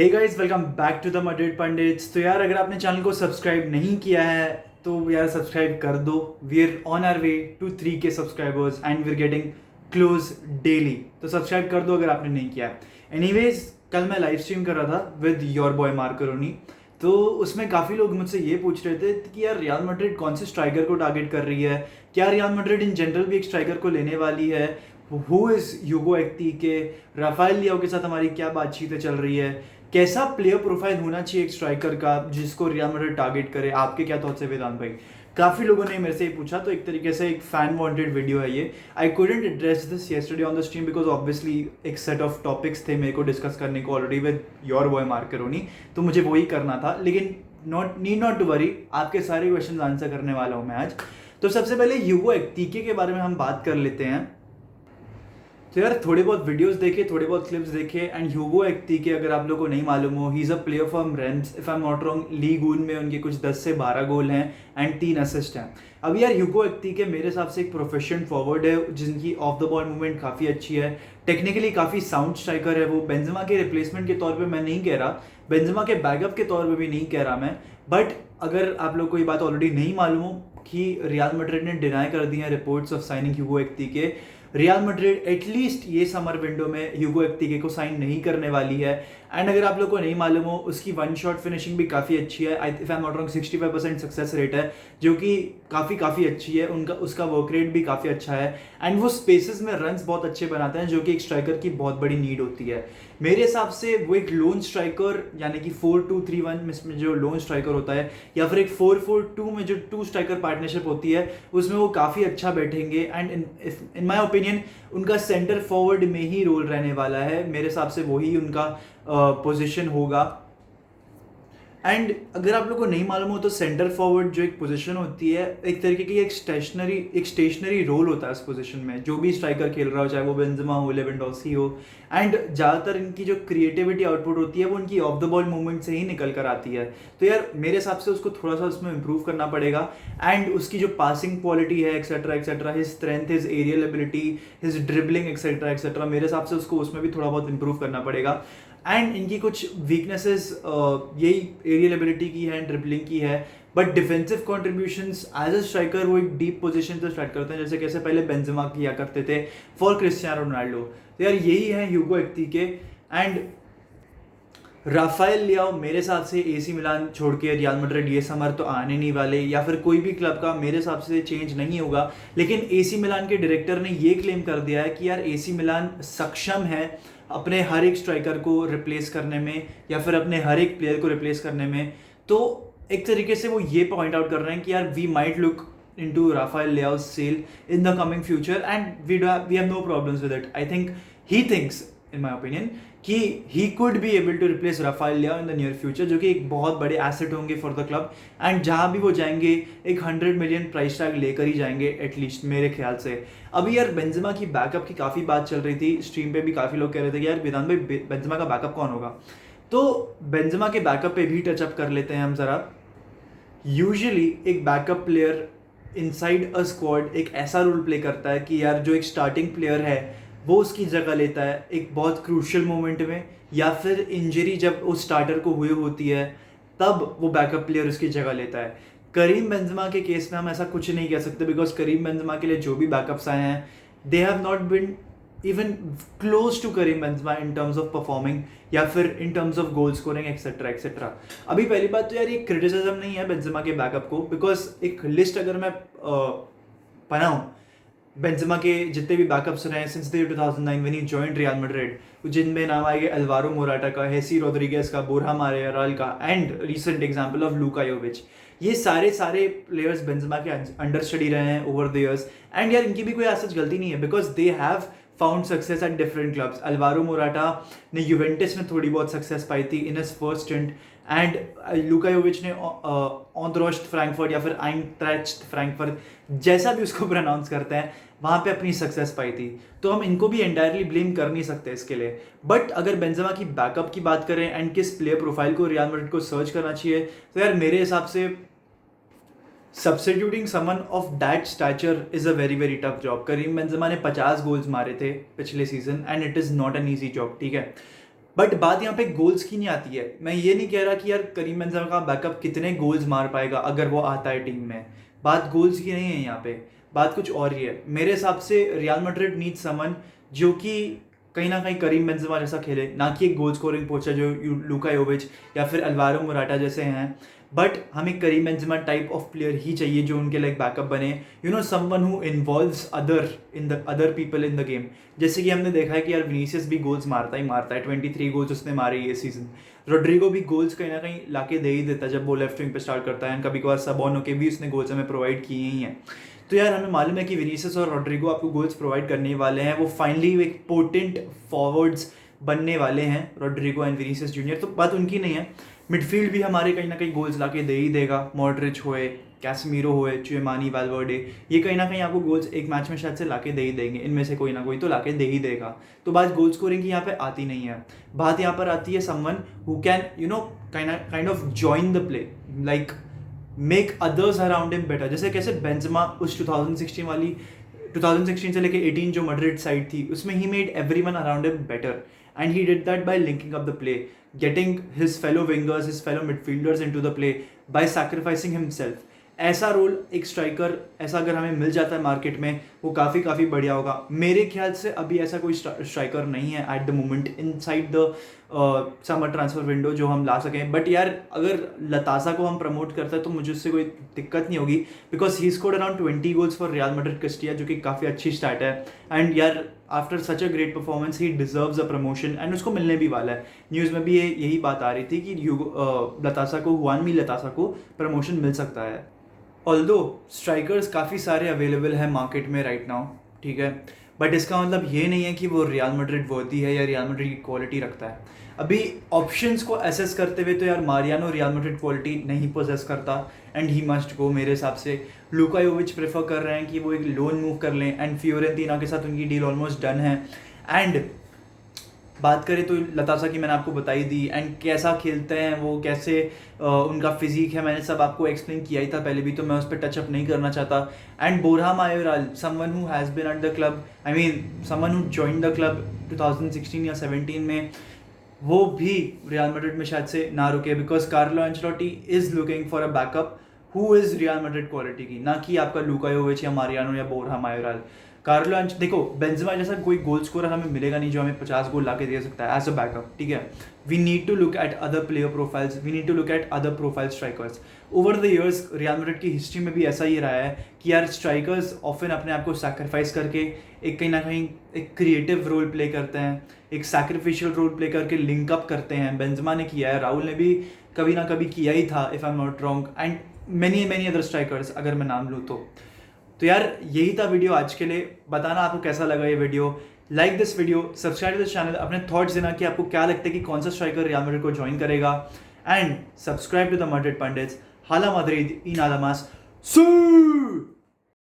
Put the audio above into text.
Hey guys, welcome back to the Madrid Pandits. तो यार, अगर आपने चैनल को सब्सक्राइब नहीं किया है तो यार सब्सक्राइब कर दो। We are on our way to 3K subscribers and we are getting close daily. तो सब्सक्राइब कर दो अगर आपने नहीं किया है। एनीवेज, कल मैं लाइव स्ट्रीम कर रहा था विद योर बॉय मार्कोनी। तो उसमें काफ़ी लोग मुझसे ये पूछ रहे थे कि यार रियल मैड्रिड कौन से स्ट्राइकर को टारगेट कर रही है, क्या रियल मैड्रिड इन जनरल भी एक स्ट्राइकर को लेने वाली है, हु इज़ ह्यूगो एक्टिके, राफेल लियाओ के साथ हमारी क्या बातचीतें चल रही है, कैसा प्लेयर प्रोफाइल होना चाहिए एक स्ट्राइकर का जिसको रियल मैड्रिड टारगेट करे। आपके क्या थॉट्स है वेदांत भाई? काफ़ी लोगों ने मेरे से ये पूछा, तो एक तरीके से एक फैन वांटेड वीडियो है ये। I couldn't address this yesterday on the stream because obviously एक सेट ऑफ टॉपिक्स थे मेरे को डिस्कस करने को already with your boy Markovnikov, तो मुझे वही करना था। लेकिन नॉट टू वरी, आपके सारे क्वेश्चन आंसर करने वाला हूँ मैं आज। तो सबसे पहले ह्यूगो एक्टिके के बारे में हम बात कर लेते हैं। तो यार, थोड़े बहुत वीडियोस देखे, थोड़े बहुत क्लिप्स देखे, एंड ह्यूगो एक्टिके अगर आप लोगों को नहीं मालूम हो, he is a player from Rhames, if I am not wrong. League one में उनके कुछ 10 से 12 गोल हैं एंड 3 असिस्ट हैं। अब यार, ह्यूगो एक्टिके मेरे हिसाब से एक प्रोफेशनल फॉरवर्ड है जिनकी ऑफ द बॉल मूवमेंट काफ़ी अच्छी है, टेक्निकली काफ़ी साउंड स्ट्राइकर है। वो बेंजेमा के रिप्लेसमेंट के तौर पर मैं नहीं कह रहा, बेंजेमा के बैकअप के तौर पर भी नहीं कह रहा मैं। बट अगर आप लोग को ये बात ऑलरेडी नहीं मालूम हो कि रियल मैड्रिड ने डिनाई कर दी है reports of signing Hugo Ekitike, Real Madrid at least ये समर विंडो में ह्यूगो एक्टिके को साइन नहीं करने वाली है। एंड अगर आप लोग को नहीं मालूम हो, उसकी वन शॉट फिनिशिंग भी काफ़ी अच्छी है। If I am not wrong 65% success rate है, जो कि काफ़ी अच्छी है। उसका वर्क रेट भी काफ़ी अच्छा है एंड वो स्पेसेस में रन्स बहुत अच्छे बनाते हैं, जो कि एक स्ट्राइकर की बहुत बड़ी नीड होती है। मेरे हिसाब से वो एक लोन स्ट्राइकर, यानी कि 4-2-3-1 में जो लोन स्ट्राइकर होता है, या फिर एक 4-4-2 में जो 2 स्ट्राइकर पार्टनरशिप होती है, उसमें वो काफ़ी अच्छा बैठेंगे। एंड इन माई ओपिनियन उनका सेंटर फॉरवर्ड में ही रोल रहने वाला है। मेरे हिसाब से वही उनका पोजीशन होगा। एंड अगर आप लोग को नहीं मालूम हो तो सेंटर फॉरवर्ड जो एक पोजीशन होती है, एक तरीके की एक स्टेशनरी रोल होता है उस पोजीशन में। जो भी स्ट्राइकर खेल रहा हो, चाहे वो बेंजेमा हो, लेवेंडोस्की हो, एंड ज़्यादातर इनकी जो क्रिएटिविटी आउटपुट होती है वो उनकी ऑफ द बॉल मूवमेंट से ही निकल कर आती है। तो यार, मेरे हिसाब से उसको थोड़ा सा उसमें इंप्रूव करना पड़ेगा। एंड उसकी जो पासिंग क्वालिटी है etcetera, his strength, his aerial ability, his dribbling etcetera, मेरे हिसाब से उसको उसमें भी थोड़ा बहुत इंप्रूव करना पड़ेगा। एंड इनकी कुछ वीकनेसेस यही एरियल एबिलिटी की है, ड्रिबलिंग की है, but defensive contributions as a striker वो एक डीप पोजीशन से स्टार्ट करते हैं, जैसे कैसे पहले बेंजेमा किया करते थे फॉर क्रिस्टियानो रोनाल्डो। तो यार, यही है ह्यूगो एक्टिके। एंड राफेल लियाओ मेरे हिसाब से एसी मिलान छोड़ के रियल मैड्रिड ये समर तो आने नहीं वाले, या फिर कोई भी क्लब का मेरे हिसाब से चेंज नहीं होगा। लेकिन एसी मिलान के डायरेक्टर ने ये क्लेम कर दिया है कि यार एसी मिलान सक्षम है अपने हर एक स्ट्राइकर को रिप्लेस करने में, या फिर अपने हर एक प्लेयर को रिप्लेस करने में। तो एक तरीके से वो ये पॉइंट आउट कर रहे हैं कि यार we might look into Rafael Leao sale in the coming future and we have no problems with it. I think he thinks, in my opinion, कि he could be able to replace Rafael Leao in the near future, जो कि एक बहुत बड़े asset होंगे for the club. And जहाँ भी वो जाएंगे एक 100 मिलियन प्राइस टैग लेकर ही जाएंगे एटलीस्ट, मेरे ख्याल से। अभी यार, बेंजेमा की बैकअप की काफ़ी बात चल रही थी, स्ट्रीम पे भी काफ़ी लोग कह रहे थे कि यार वेदांत भाई, बेंजेमा का बैकअप कौन होगा? तो बेंजेमा के बैकअप पे भी टचअप कर लेते हैं हम ज़रा। यूजुअली एक backup player inside a squad एक ऐसा रोल प्ले करता है कि यार जो एक स्टार्टिंग प्लेयर है वो उसकी जगह लेता है एक बहुत क्रूशियल मोमेंट में, या फिर इंजरी जब उस स्टार्टर को हुई होती है तब वो बैकअप प्लेयर उसकी जगह लेता है। करीम बेंजेमा के केस में हम ऐसा कुछ नहीं कह सकते, बिकॉज करीम बेंजेमा के लिए जो भी बैकअप्स आए हैं, they have not been even close to Karim Benzema in terms of performing, या फिर in terms of goal scoring etcetera. अभी पहली बात तो यार, ये क्रिटिसिज्म नहीं है बेंजेमा के बैकअप को, बिकॉज एक लिस्ट अगर मैं बनाऊं बेंजेमा के जितने भी बैकअप्स रहे since the 2009 when he joined real Madrid, जिनमें नाम आएंगे अल्वारो मोराटा का, हेसी रोड्रिगेज का, बोरहा मारेराल का, एंड रिसेंट एग्जांपल ऑफ लूका योविच। ये सारे प्लेयर्स बेंजेमा के अंडर स्टडी रहे हैं ओवर द इयर्स। एंड यार, इनकी भी कोई ऐसा गलती नहीं है, because they have found success at different clubs. Alvaro Morata ने यूवेंटस में थोड़ी बहुत सक्सेस पाई थी in his first stint, and लूका योविच ने ऑनद्रोस्ट फ्रैंकफर्ट या फिर आइंट्रैच्ट फ्रैंकफर्ट, जैसा भी उसको प्रोनाउंस करते हैं, वहाँ पे अपनी सक्सेस पाई थी। तो हम इनको भी एंटायरली ब्लेम कर नहीं सकते इसके लिए। बट अगर बेंजेमा की बैकअप की बात करें एंड किस प्लेयर प्रोफाइल को रियल मैड्रिड को सर्च करना चाहिए, तो यार मेरे हिसाब से substituting someone of that stature is a very tough job. Karim Benzema ने 50 गोल्स मारे थे पिछले season and it is not an easy job, ठीक है। बट बात यहाँ पे गोल्स की नहीं आती है। मैं ये नहीं कह रहा कि यार करीम बेंजेमा का बैकअप कितने गोल्स मार पाएगा अगर वो आता है टीम में। बात गोल्स की नहीं है यहाँ पे, बात कुछ और ही है। मेरे हिसाब से रियल मैड्रिड नीड समवन जो कि कहीं ना कहीं करीम बेंजेमा जैसा खेले, ना कि एक गोल स्कोरिंग पोस्टर जो लूका योविच या फिर अल्वारो मोराटा जैसे हैं। बट हमें Karim Benzema type of player ही चाहिए जो उनके लाइक बैकअप बने, you know someone who involves other people in the game. जैसे कि हमने देखा है कि यार विनीसियस भी गोल्स मारता है, 23 गोल्स उसने मारे ये सीजन। रोड्रिगो भी गोल्स कहीं ना कहीं लाके दे ही देता है जब वो लेफ्ट विंग पे स्टार्ट करता है, कभी कभार सबॉनो के भी उसने गोल्स हमें प्रोवाइड किए ही हैं। तो यार हमें मालूम है कि विनीसियस और रोड्रिगो आपको गोल्स प्रोवाइड करने वाले हैं, वो फाइनली एक पोटेंट फॉरवर्ड्स बनने वाले हैं रोड्रिगो एंड विनीसियस जूनियर। तो बात उनकी नहीं है, मिडफील्ड भी हमारे कहीं ना कहीं गोल्स लाके दे ही देगा। मॉड्रिच होए, कैसमीरो होए, चुएमानी, वाल्वर्डे, ये कहीं ना कहीं आपको गोल्स एक मैच में शायद से लाके दे ही देंगे, इनमें से कोई ना कोई तो लाके दे ही देगा। तो बात गोल स्कोरिंग की यहाँ पे आती नहीं है, बात यहाँ पर आती है someone who can you know kind of join the play, like make others around him better. जैसे कैसे बेंजेमा उस 2016 से लेके 18 जो मैड्रिड साइड थी उसमें he made everyone around him better, and he did that bye linking up the play, getting his fellow wingers, his fellow midfielders into the play by sacrificing himself। ऐसा role एक striker ऐसा अगर हमें मिल जाता है market में, वो काफ़ी बढ़िया होगा। मेरे ख्याल से अभी ऐसा कोई स्ट्राइकर नहीं है at the moment inside the summer transfer window जो हम ला सकें। बट यार अगर लतासा को हम प्रमोट करते हैं तो मुझे उससे कोई दिक्कत नहीं होगी, because he scored around 20 goals for real Madrid कस्टिया, जो कि काफ़ी अच्छी स्टार्ट है। एंड यार after such a great performance he deserves a promotion, and उसको मिलने भी वाला है। न्यूज़ में भी यही बात आ रही थी कि लतासा को, हुआनमी लतासा को प्रमोशन मिल सकता है। ऑल्दो स्ट्राइकर्स काफ़ी सारे अवेलेबल हैं मार्केट में राइट नाउ, ठीक है, बट इसका मतलब ये नहीं है कि वो रियल मैड्रिड वर्दी है या रियल मैड्रिड की क्वालिटी रखता है। अभी ऑप्शंस को एसेस करते हुए तो यार मारियानो रियल मैड्रिड क्वालिटी नहीं पोजेस करता, एंड ही मस्ट गो। मेरे हिसाब से लूका योविच प्रेफर कर रहे हैं कि वो एक लोन मूव कर लें, एंड फियोरेंटीना के साथ उनकी डील ऑलमोस्ट डन है। एंड बात करें तो लतासा की मैंने आपको बताई दी, एंड कैसा खेलते हैं वो, कैसे उनका फिजिक है, मैंने सब आपको एक्सप्लेन किया ही था पहले भी, तो मैं उस पर टचअप नहीं करना चाहता। And Borja Mayoral, someone who has been at the club, I mean someone who join the club 2016 या 17 में, वो भी रियल मैड्रिड में शायद से ना रुके, because Carlo Ancelotti is looking for a backup who is real Madrid quality की, ना कि आपका लूका योविच या मारियानो या बोरहा मायोराल। देखो बेंजेमा जैसा कोई गोल स्कोरर हमें मिलेगा नहीं जो हमें 50 गोल ला के दे सकता है एज अ बैकअप, ठीक है। We need to look at other player profiles, we need to look at other profile strikers. Over the years Real Madrid की हिस्ट्री में भी ऐसा ही रहा है कि यार स्ट्राइकर्स ऑफन अपने आप को सैक्रिफाइस करके एक कहीं ना कहीं एक क्रिएटिव रोल प्ले करते हैं, एक सैक्रिफिशियल रोल प्ले करके लिंक अप करते हैं। बेंजेमा ने किया है, राहुल ने भी कभी ना कभी किया ही था if I am not wrong, and many other strikers अगर मैं नाम लूँ तो यार यही था वीडियो आज के लिए। बताना आपको कैसा लगा ये video, like this video, subscribe to this channel, अपने थॉट्स देना कि आपको क्या लगता है कि कौन सा स्ट्राइकर रियल मैड्रिड को ज्वाइन करेगा, and subscribe to the Madrid pundits. Hala Madrid in आलामास।